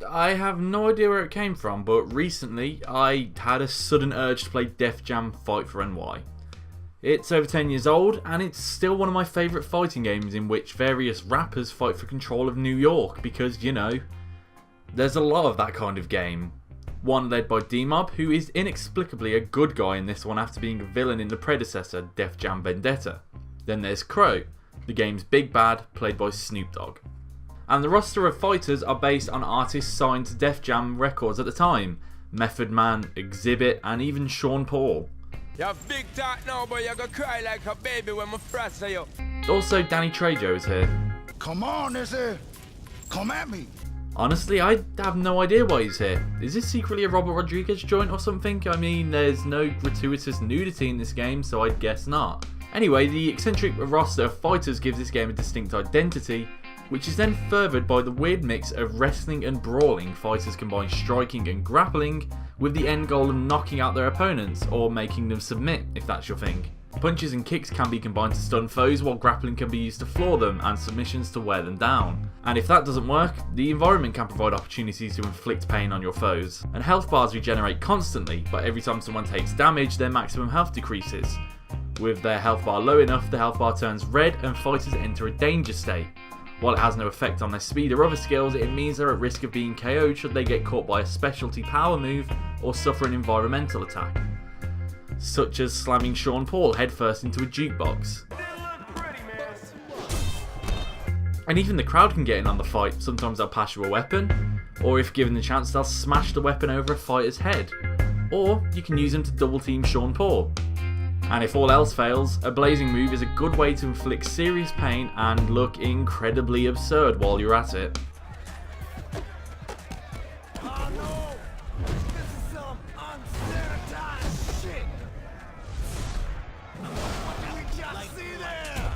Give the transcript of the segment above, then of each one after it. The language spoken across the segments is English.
I have no idea where it came from, but recently I had a sudden urge to play Def Jam Fight for NY. It's over 10 years old, and it's still one of my favourite fighting games in which various rappers fight for control of New York, because, you know, there's a lot of that kind of game. One led by D-Mob, who is inexplicably a good guy in this one after being a villain in the predecessor, Def Jam Vendetta. Then there's Crow, the game's big bad, played by Snoop Dogg. And the roster of fighters are based on artists signed to Def Jam Records at the time: Method Man, Exhibit, and even Sean Paul. Also, Danny Trejo is here. Come on, Izzy. Come at me. Honestly, I have no idea why he's here. Is this secretly a Robert Rodriguez joint or something? I mean, there's no gratuitous nudity in this game, so I'd guess not. Anyway, the eccentric roster of fighters gives this game a distinct identity, which is then furthered by the weird mix of wrestling and brawling. Fighters combine striking and grappling, with the end goal of knocking out their opponents, or making them submit, if that's your thing. Punches and kicks can be combined to stun foes, while grappling can be used to floor them, and submissions to wear them down. And if that doesn't work, the environment can provide opportunities to inflict pain on your foes. And health bars regenerate constantly, but every time someone takes damage, their maximum health decreases. With their health bar low enough, the health bar turns red and fighters enter a danger state. While it has no effect on their speed or other skills, it means they're at risk of being KO'd should they get caught by a specialty power move or suffer an environmental attack, such as slamming Sean Paul headfirst into a jukebox. And even the crowd can get in on the fight. Sometimes they'll pass you a weapon, or if given the chance they'll smash the weapon over a fighter's head. Or you can use them to double team Sean Paul. And if all else fails, a blazing move is a good way to inflict serious pain and look incredibly absurd while you're at it. Oh no! This is some unsanitized shit! What did we just see there?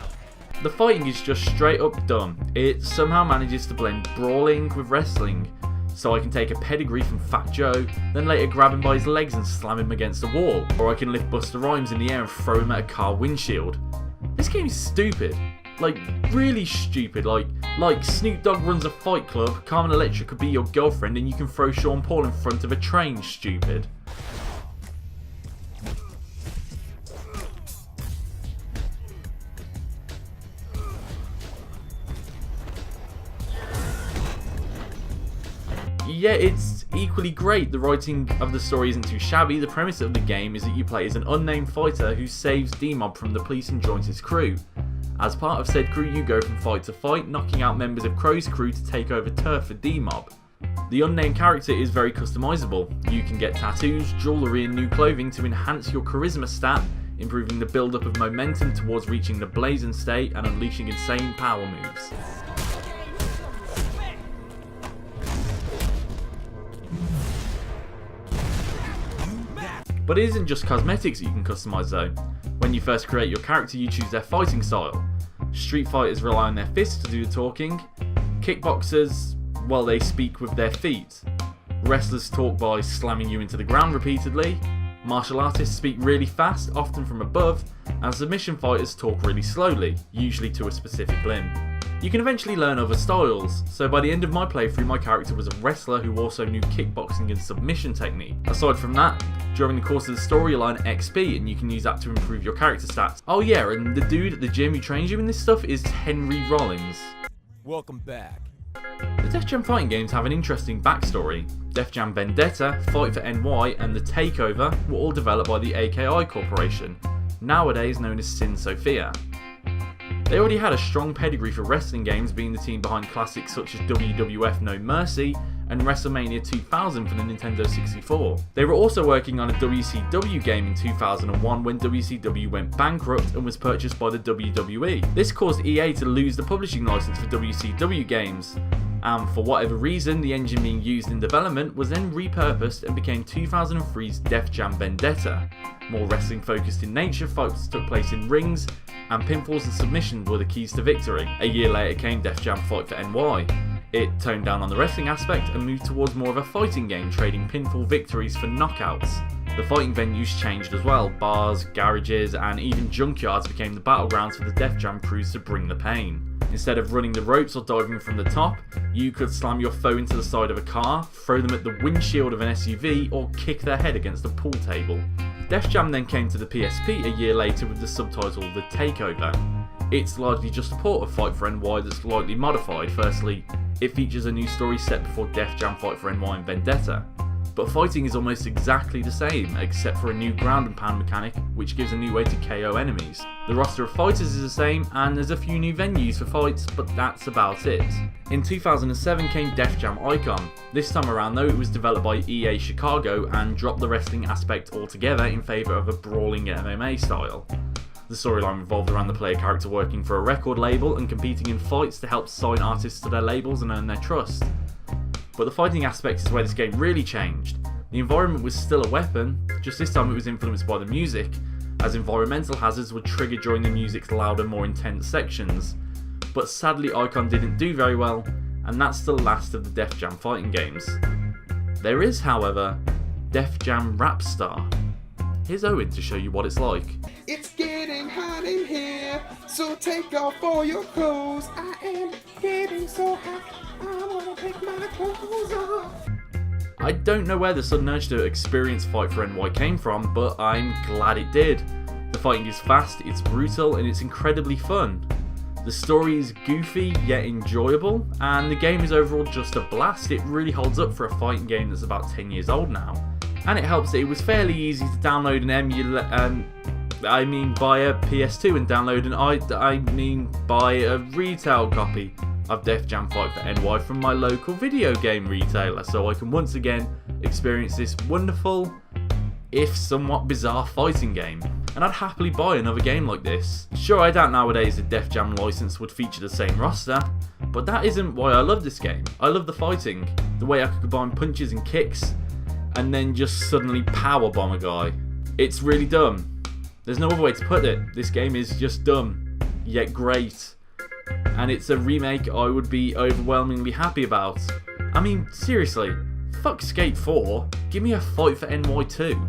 The fighting is just straight up dumb. It somehow manages to blend brawling with wrestling, so I can take a pedigree from Fat Joe, then later grab him by his legs and slam him against a wall, or I can lift Busta Rhymes in the air and throw him at a car windshield. This game is stupid. Like, really stupid. Like Snoop Dogg runs a fight club, Carmen Electra could be your girlfriend, and you can throw Sean Paul in front of a train, stupid. Yeah, it's equally great. The writing of the story isn't too shabby. The premise of the game is that you play as an unnamed fighter who saves D-Mob from the police and joins his crew. As part of said crew, you go from fight to fight, knocking out members of Crow's crew to take over turf for D-Mob. The unnamed character is very customizable. You can get tattoos, jewellery and new clothing to enhance your charisma stat, improving the build-up of momentum towards reaching the blazing state and unleashing insane power moves. But it isn't just cosmetics that you can customise though. When you first create your character, you choose their fighting style. Street fighters rely on their fists to do the talking. Kickboxers, well, they speak with their feet. Wrestlers talk by slamming you into the ground repeatedly. Martial artists speak really fast, often from above, and submission fighters talk really slowly, usually to a specific limb. You can eventually learn other styles, so by the end of my playthrough my character was a wrestler who also knew kickboxing and submission technique. Aside from that, during the course of the story you'll earn XP and you can use that to improve your character stats. Oh yeah, and the dude at the gym who trains you in this stuff is Henry Rollins. Welcome back. The Def Jam fighting games have an interesting backstory. Def Jam Vendetta, Fight for NY and The Takeover were all developed by the AKI Corporation, nowadays known as Sin Sophia. They already had a strong pedigree for wrestling games, being the team behind classics such as WWF No Mercy and WrestleMania 2000 for the Nintendo 64. They were also working on a WCW game in 2001 when WCW went bankrupt and was purchased by the WWE. This caused EA to lose the publishing license for WCW games, and for whatever reason the engine being used in development was then repurposed and became 2003's Def Jam Vendetta. More wrestling focused in nature, fights took place in rings, and pinfalls and submissions were the keys to victory. A year later came Def Jam Fight for NY. It toned down on the wrestling aspect and moved towards more of a fighting game, trading pinfall victories for knockouts. The fighting venues changed as well. Bars, garages, and even junkyards became the battlegrounds for the Def Jam crews to bring the pain. Instead of running the ropes or diving from the top, you could slam your foe into the side of a car, throw them at the windshield of an SUV, or kick their head against a pool table. Def Jam then came to the PSP a year later with the subtitle The Takeover. It's largely just a port of Fight for NY that's slightly modified. Firstly, it features a new story set before Def Jam Fight for NY and Vendetta. But fighting is almost exactly the same, except for a new ground and pound mechanic, which gives a new way to KO enemies. The roster of fighters is the same, and there's a few new venues for fights, but that's about it. In 2007 came Def Jam Icon. This time around though, it was developed by EA Chicago and dropped the wrestling aspect altogether in favour of a brawling MMA style. The storyline revolved around the player character working for a record label and competing in fights to help sign artists to their labels and earn their trust. But the fighting aspect is where this game really changed. The environment was still a weapon, just this time it was influenced by the music, as environmental hazards would trigger during the music's louder, more intense sections. But sadly Icon didn't do very well, and that's the last of the Def Jam fighting games. There is, however, Def Jam Rap Star. Here's Owen to show you what it's like. It's getting hot in here, so take off all your clothes. I am getting so hot, I wanna take my clothes off. I don't know where the sudden urge to experience Fight for NY came from, but I'm glad it did. The fighting is fast, it's brutal, and it's incredibly fun. The story is goofy yet enjoyable, and the game is overall just a blast. It really holds up for a fighting game that's about 10 years old now. And it helps that it was fairly easy to download buy a PS2 and download buy a retail copy of Def Jam Fight for NY from my local video game retailer, so I can once again experience this wonderful, if somewhat bizarre fighting game. And I'd happily buy another game like this. Sure, I doubt nowadays the Def Jam license would feature the same roster, but that isn't why I love this game. I love the fighting, the way I could combine punches and kicks, and then just suddenly powerbomb a guy. It's really dumb. There's no other way to put it. This game is just dumb, yet great. And it's a remake I would be overwhelmingly happy about. I mean, seriously, fuck Skate 4, give me a Fight for NY 2.